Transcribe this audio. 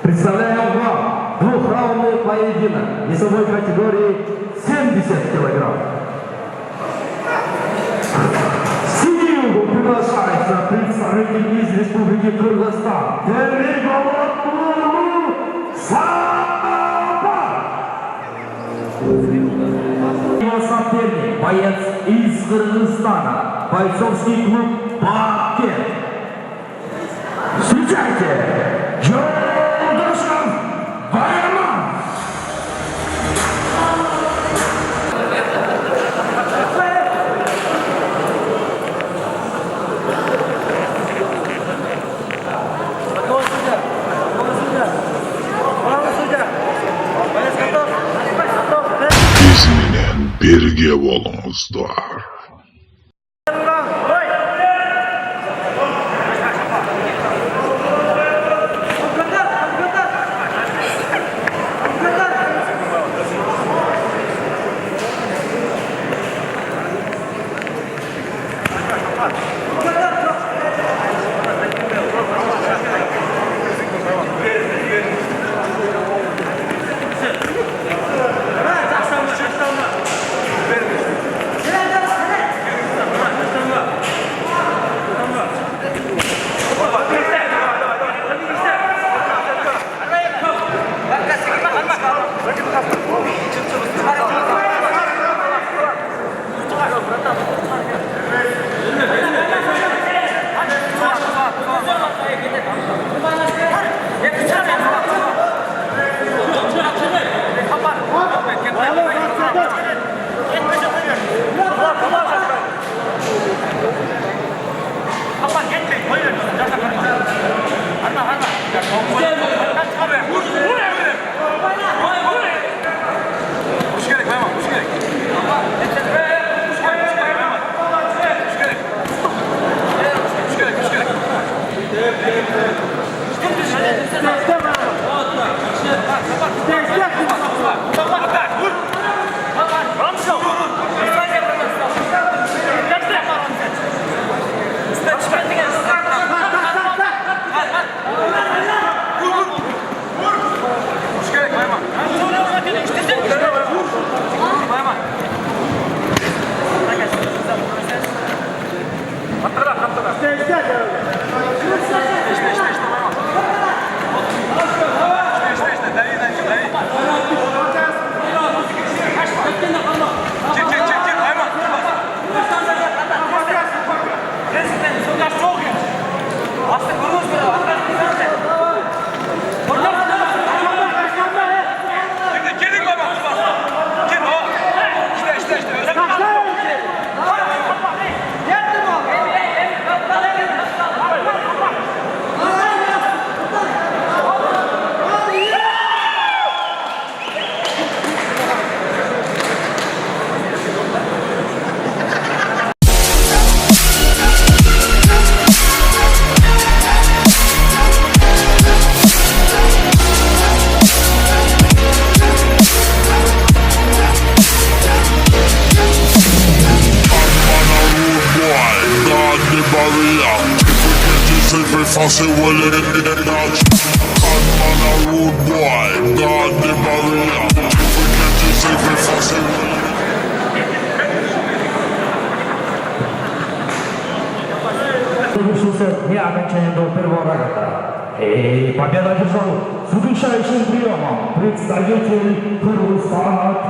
Представляем вам двухраундный поединок весовой категории 70 килограмм. В синюю приглашается представитель из Республики Кыргызстан. Его соперник, боец из Кыргызстана, бойцовский клуб «Бакет». Встречайте, Жолдашев Байраман! Bizimle birge olunuzlar. Fancy willing in the couch. Hot man a rude boy, God the barrier. Forget yourself if fancy Завершился дня окончания до первого раута. И победу одержал с высочайшим приемом представитель Кыргызстана